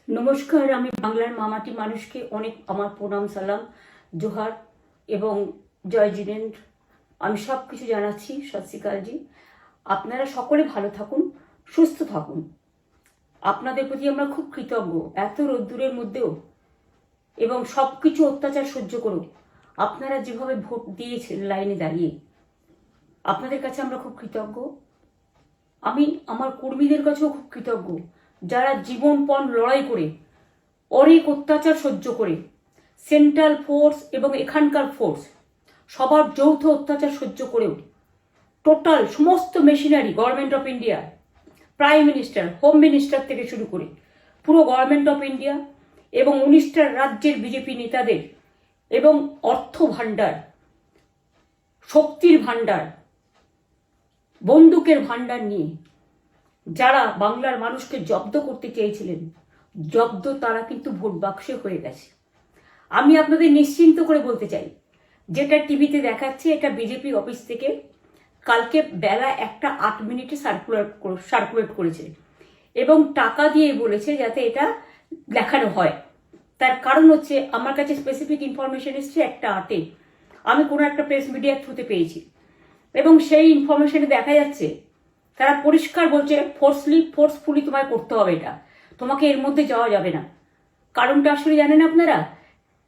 নমস্কার, আমি বাংলার মামাটি মানুষকে অনেক আমার প্রণাম, সালাম, জোহার এবং জয় জিনেন্দ্র। আমি সব কিছু জানাচ্ছি। সত শ্রী আকালজি। আপনারা সকলে ভালো থাকুন, সুস্থ থাকুন। আপনাদের প্রতি আমরা খুব কৃতজ্ঞ। এত রোদ্দুরের মধ্যেও এবং সব কিছু অত্যাচার সহ্য করুন আপনারা যেভাবে ভোট দিয়েছেন লাইনে দাঁড়িয়ে, আপনাদের কাছে আমরা খুব কৃতজ্ঞ। আমি আমার কর্মীদের কাছেও খুব কৃতজ্ঞ, যারা জীবনপণ লড়াই করে অনেক অত্যাচার সহ্য করে সেন্ট্রাল ফোর্স এবং এখানকার ফোর্স সবার যৌথ অত্যাচার সহ্য করেও টোটাল সমস্ত machinery government of India, prime minister, home minister থেকে শুরু করে পুরো গভর্নমেন্ট অফ ইন্ডিয়া এবং 19টা রাজ্যের বিজেপি নেতাদের এবং অর্থ ভাণ্ডার, শক্তির ভাণ্ডার, বন্দুকের ভাণ্ডার নিয়ে যারা বাংলার মানুষকে জব্দ করতে চেয়েছিলেন, জব্দ তারা কিন্তু ভোট বাক্সে হয়ে গেছে। আমি আপনাদের নিশ্চিন্ত করে বলতে চাই, যেটা টিভিতে দেখাচ্ছে এটা বিজেপি অফিস থেকে কালকে বেলা 1:08 সার্কুলেট করেছে এবং টাকা দিয়ে বলেছে যাতে এটা দেখানো হয়। তার কারণ হচ্ছে আমার কাছে স্পেসিফিক ইনফরমেশন এসছে 1:08 আমি কোনো একটা প্রেস মিডিয়ার থ্রুতে পেয়েছি এবং সেই ইনফরমেশনে দেখা যাচ্ছে তারা পরিষ্কার বলছে ফোর্সফুলি তোমায় করতে হবে, এটা তোমাকে এর মধ্যে যাওয়া যাবে না। কারণটা আসলে জানেন আপনারা,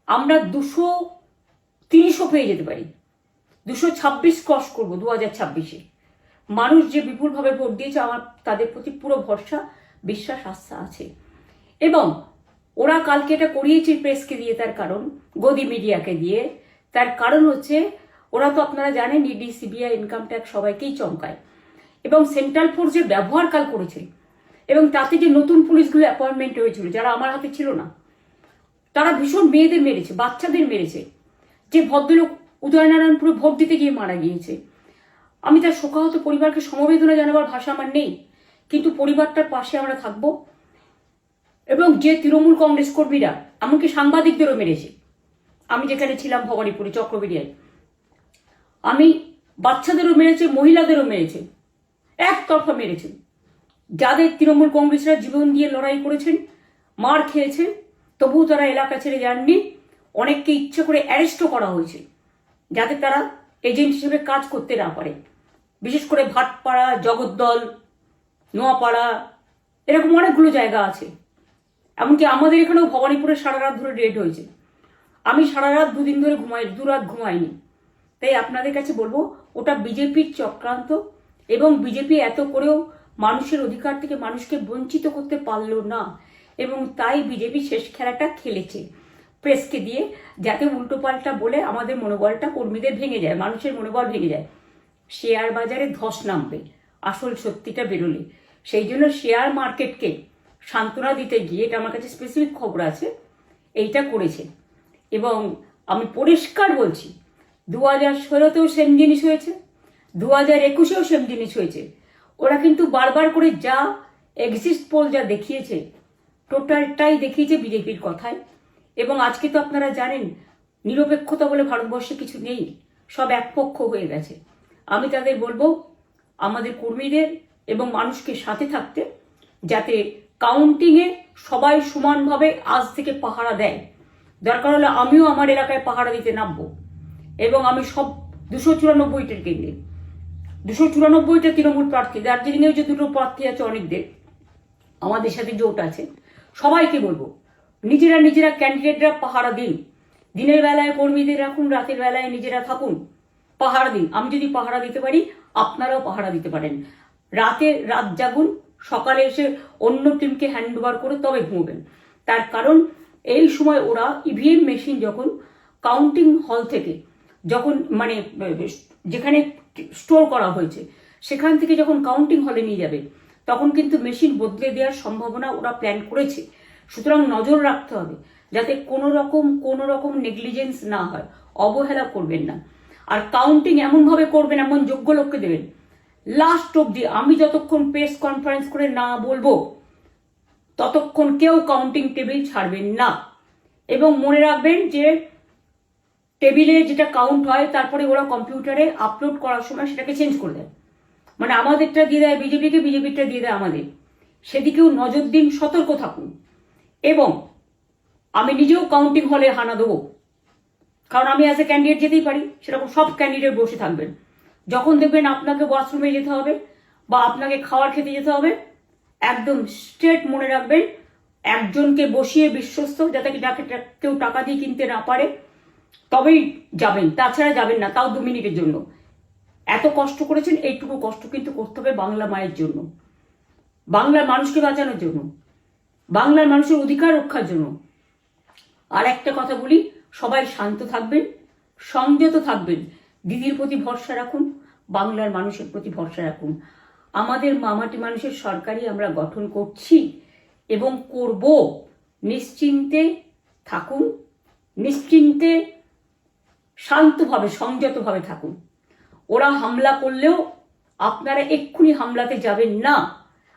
আমরা 230ও পেয়ে যেতে পারি, 226 ক্রস করবো 2026-এ। মানুষ যে বিপুলভাবে ভোট দিয়েছে, আমার তাদের প্রতি পুরো ভরসা, বিশ্বাস, আস্থা আছে। এবং ওরা কালকে এটা করিয়েছে প্রেসকে দিয়ে, তার কারণ গদি মিডিয়াকে দিয়ে। তার কারণ হচ্ছে ওরা তো আপনারা জানেন ইডি, সিবিআই, ইনকাম ট্যাক্স সবাইকেই চমকায় এবং সেন্ট্রাল ফোর্স যে ব্যবহার কাল করেছে এবং তাতে যে নতুন পুলিশগুলো অ্যাপয়েন্টমেন্ট হয়েছিল যারা আমার হাতে ছিল না, তারা ভীষণ মেয়েদের মেরেছে, বাচ্চাদের মেরেছে। যে ভদ্রলোক উদয়নারায়ণপুরে ভোট দিতে গিয়ে মারা গিয়েছে, আমি তার শোকাহত পরিবারকে সমবেদনা জানাবার ভাষা আমার নেই, কিন্তু পরিবারটার পাশে আমরা থাকব। এবং যে তৃণমূল কংগ্রেস কর্মীরা এমনকি সাংবাদিকদেরও মেরেছে, আমি যেখানে ছিলাম ভবানীপুরে চক্রবেড়িয়ায়, আমি বাচ্চাদেরও মেরেছে, মহিলাদেরও মেরেছে, একতরফা মেরেছেন। যাদের তৃণমূল কংগ্রেসরা জীবন দিয়ে লড়াই করেছেন, মার খেয়েছেন, তবুও তারা এলাকা ছেড়ে যাননি। অনেককে ইচ্ছে করে অ্যারেস্টও করা হয়েছে যাতে তারা এজেন্ট হিসেবে কাজ করতে না পারে। বিশেষ করে ভাটপাড়া, জগদ্দল, নোয়াপাড়া, এরকম অনেকগুলো জায়গা আছে। এমনকি আমাদের এখানেও ভবানীপুরে সারা রাত ধরে রেড হয়েছে। আমি সারা রাত 2 দিন ধরে দুরাত ঘুমাইনি। তাই আপনাদের কাছে বলবো, ওটা বিজেপির চক্রান্ত এবং বিজেপি এত করেও মানুষের অধিকার থেকে মানুষকে বঞ্চিত করতে পারলো না এবং তাই বিজেপি শেষ খেলাটা খেলেছে প্রেসকে দিয়ে, যাতে উল্টোপাল্টা বলে আমাদের মনোবলটা কর্মীদের ভেঙে যায়, মানুষের মনোবল ভেঙে যায়। শেয়ার বাজারে ধস নামবে আসল সত্যিটা বেরোলে। সেই জন্য শেয়ার মার্কেটকে সান্ত্বনা দিতে গিয়ে, এটা আমার কাছে স্পেসিফিক খবর আছে, এইটা করেছে। এবং আমি পরিষ্কার বলছি, 2016তেও সেম জিনিস হয়েছে, 2021এও সেম জিনিস হয়েছে। ওরা কিন্তু বারবার করে যা এক্সিস্ট পোল যা দেখিয়েছে, টোটালটাই দেখিয়েছে বিজেপির কথায়। এবং আজকে তো আপনারা জানেন নিরপেক্ষতা বলে ভারতবর্ষে কিছু নেই, সব একপক্ষ হয়ে গেছে। আমি তাদের বলবো আমাদের কর্মীদের এবং মানুষকে সাথে থাকতে, যাতে কাউন্টিংয়ে সবাই সমানভাবে আজ থেকে পাহারা দেয়। দরকার হলে আমিও আমার এলাকায় পাহারা দিতে নামবো এবং আমি সব 294টা কেন্দ্রে, 294টা তৃণমূল প্রার্থী, দার্জিলিংয়েও যে 2টো প্রার্থী আছে অনেকদের, আমাদের সাথে জোট আছে, সবাইকে বলবো নিজেরা ক্যান্ডিডেটরা পাহারা দিন। দিনের বেলায় কর্মীদের রাখুন, রাতের বেলায় নিজেরা থাকুন, পাহারা দিন। আমি যদি পাহারা দিতে পারি, আপনারাও পাহারা দিতে পারেন। রাত জাগুন, সকালে এসে অন্য টিমকে হ্যান্ড ওভার করে তবে ঘুমবেন। তার কারণ এই সময় ওরা ইভিএম মেশিন যখন কাউন্টিং হল থেকে, যখন মানে যেখানে স্টোর করা হয়েছে সেখান থেকে যখন কাউন্টিং হলে নিয়ে যাবে, তখন কিন্তু মেশিন বদলে দেওয়ার সম্ভাবনা ওরা প্ল্যান করেছে। সুতরাং নজর রাখতে হবে যাতে কোনো রকম নেগলিজেন্স না হয়, অবহেলা করবেন না। আর কাউন্টিং এমনভাবে করবেন, এমন যোগ্য লোককে দেবেন লাস্ট অব্দি। আমি যতক্ষণ প্রেস কনফারেন্স করে না বলবো ততক্ষণ কেউ কাউন্টিং টেবিল ছাড়বেন না। এবং মনে রাখবেন যে টেবিলে যেটা কাউন্ট হয় তারপরে ওরা কম্পিউটারে আপলোড করার সময় সেটাকে চেঞ্জ করে দেয়, মানে আমাদেরটা দিয়ে দেয় বিজেপিকে, বিজেপিটা দিয়ে দেয় আমাদের। সেদিকেও নজর দিন, সতর্ক থাকুন। এবং আমি নিজেও কাউন্টিং হলে হানা দেবো, কারণ আমি অ্যাজ এ ক্যান্ডিডেট যেতেই পারি, সেরকম সব ক্যান্ডিডেট বসে থাকবেন। যখন দেখবেন আপনাকে ওয়াশরুমে যেতে হবে বা আপনাকে খাবার খেতে যেতে হবে, একদম স্ট্রেট মনে রাখবেন, একজনকে বসিয়ে বিশ্বস্ত, যাতে যাকে কেউ টাকা দিয়ে কিনতে না পারে, তবেই যাবেন, তাছাড়া যাবেন না, তাও 2 মিনিটের জন্য। এত কষ্ট করেছেন, এইটুকু কষ্ট কিন্তু করতে হবে বাংলা মায়ের জন্য, বাংলার মানুষকে বাঁচানোর জন্য, বাংলার মানুষের অধিকার রক্ষার জন্য। আর একটা কথা বলি, সবাই শান্ত থাকবেন, সংযত থাকবেন, দিদির প্রতি ভরসা রাখুন, বাংলার মানুষের প্রতি ভরসা রাখুন। আমাদের মামাটি মানুষের সরকারই আমরা গঠন করছি এবং করব। নিশ্চিন্তে থাকুন, নিশ্চিন্তে শান্তভাবে সংযতভাবে থাকুন। ওরা হামলা করলেও আপনারা এক্ষুনি হামলাতে যাবেন না।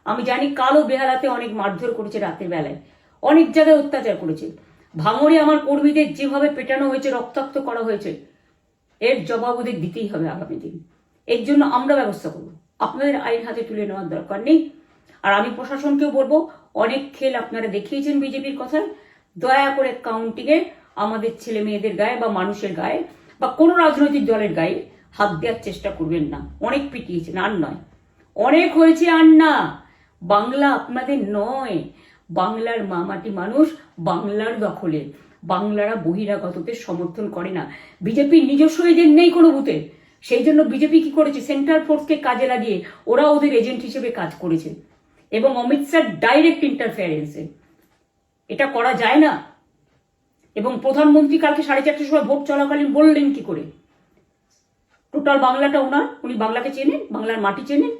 আমি জানি কালো বেহালাতে অনেক মারধর করেছে, রাতের বেলায় অনেক জায়গায় অত্যাচার করেছে। ভাঙড়ে আমার কর্মীদের যেভাবে পেটানো হয়েছে, রক্তাক্ত করা হয়েছে, এর জবাব ওদের দিতেই হবে আগামী দিন। এর জন্য আমরা ব্যবস্থা করব, আপনাদের আইন হাতে তুলে নেওয়ার দরকার নেই। আর আমি প্রশাসনকেও বলবো, অনেক খেল আপনারা দেখিয়েছেন বিজেপির কথায়, দয়া করে কাউন্টিংয়ে আমাদের ছেলে মেয়েদের গায়ে বা মানুষের গায়ে বা কোনো রাজনৈতিক দলের গায়ে হাত দেওয়ার চেষ্টা করবেন না। অনেক পিটিয়েছেন, আর নয়, অনেক হয়েছে, আর না। বাংলা আপনাদের নয়, বাংলার মামাটি মানুষ বাংলার দখলে। বাংলারা বহিরাগতদের সমর্থন করে না। বিজেপির নিজস্ব এজেন্ট নেই কোনো বুথে, সেই জন্য বিজেপি কি করেছে, সেন্ট্রাল ফোর্সকে কাজে লাগিয়ে ওরা ওদের এজেন্ট হিসেবে কাজ করেছে, এবং অমিত শাহ ডাইরেক্ট ইন্টারফেয়ারেন্সে। এটা করা যায় না। এবং প্রধানমন্ত্রী কালকে 4:30টার সময় ভোট চলাকালীন বললেন কি করে, টোটাল বাংলাটা ওনার, উনি বাংলাকে চেনেন, বাংলার মাটি চেনেন,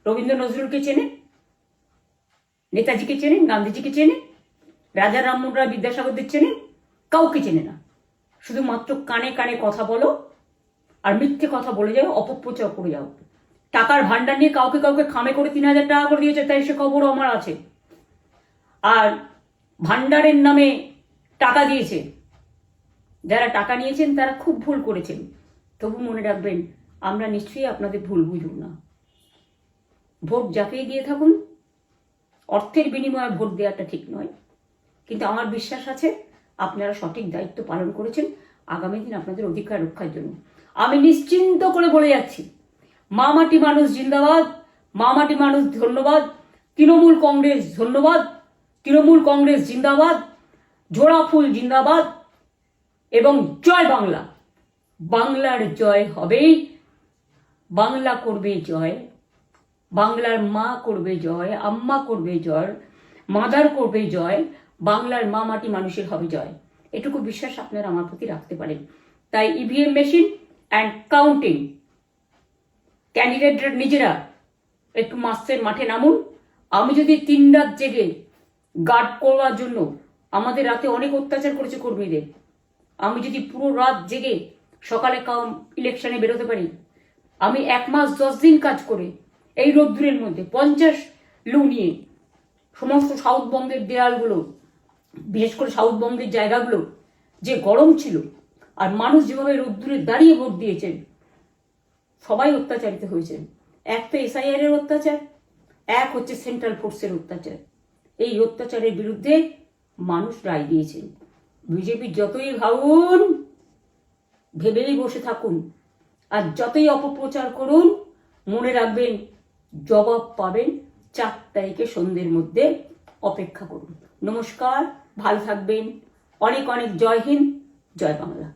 রবীন্দ্র নজরুলকে চেনেন, নেতাজিকে চেনেন, গান্ধীজিকে চেনেন, রাজা রামমোহন রায়, বিদ্যাসাগরদের চেনেন, কাউকে চেনে না। শুধুমাত্র কানে কানে কথা বলো আর মিথ্যে কথা বলে যাও, অপপ্রচার করে যাও। টাকার ভান্ডার নিয়ে কাউকে কাউকে খামে করে 3,000 টাকা করে দিয়েছে, তাই সে খবরও আমার আছে। আর ভান্ডারের নামে টাকা দিয়েছে, যারা টাকা নিয়েছেন তারা খুব ভুল করেছেন। তবু মনে রাখবেন, আমরা নিশ্চয়ই আপনাদের ভুল বুঝব না। ভোট যাকেই দিয়ে থাকুন, অর্থের বিনিময়ে ভোট দেওয়াটা ঠিক নয়, কিন্তু আমার বিশ্বাস আছে আপনারা সঠিক দায়িত্ব পালন করেছেন আগামী দিন আপনাদের অধিকার রক্ষার জন্য। আমি নিশ্চিন্ত করে বলে যাচ্ছি, মামাটি মানুষ জিন্দাবাদ, মামাটি মানুষ ধন্যবাদ, তৃণমূল কংগ্রেস ধন্যবাদ, তৃণমূল কংগ্রেস জিন্দাবাদ, ঝোড়া ফুল জিন্দাবাদ, এবং জয় বাংলা। বাংলার জয় হবেই, বাংলা করবে জয়, বাংলার মা করবে জয়, আম্মা করবে জয়, মাদার করবে জয়, বাংলার মা মাটি মানুষের হবে জয়। এটুকু বিশ্বাস আপনারা আমার প্রতি রাখতে পারেন। তাই ইভিএম মেশিন অ্যান্ড কাউন্টিং, ক্যান্ডিডেটরা নিজেরা একটু মাঠে নামুন। আমি যদি 3 রাত জেগে গার্ড করার জন্য, আমাদের রাতে অনেক অত্যাচার করেছে কর্মীদের, আমি যদি পুরো রাত জেগে সকালে ইলেকশনে বেরোতে পারি, আমি 1 মাস 10 দিন কাজ করে এই রোদ্দুরের মধ্যে 50 লু নিয়ে সমস্ত সাউথবঙ্গের দেয়ালগুলো, বিশেষ করে সাউথবঙ্গের জায়গাগুলো যে গরম ছিল, আর মানুষ যেভাবে রোদ্দুরে দাঁড়িয়ে ভোট দিয়েছেন, সবাই অত্যাচারিত হয়েছেন। এক তো SIR এর অত্যাচার, এক হচ্ছে সেন্ট্রাল ফোর্সের অত্যাচার। এই অত্যাচারের বিরুদ্ধে মানুষ রায় দিয়েছেন। বিজেপি যতই ভাবুন, ভেবেই বসে থাকুন, আর যতই অপপ্রচার করুন, মনে রাখবেন জবাব পাবেন 4 তারিখে সন্ধ্যের মধ্যে। অপেক্ষা করুন। নমস্কার, ভালো থাকবেন। অনেক অনেক জয় হিন্দ, জয় বাংলা।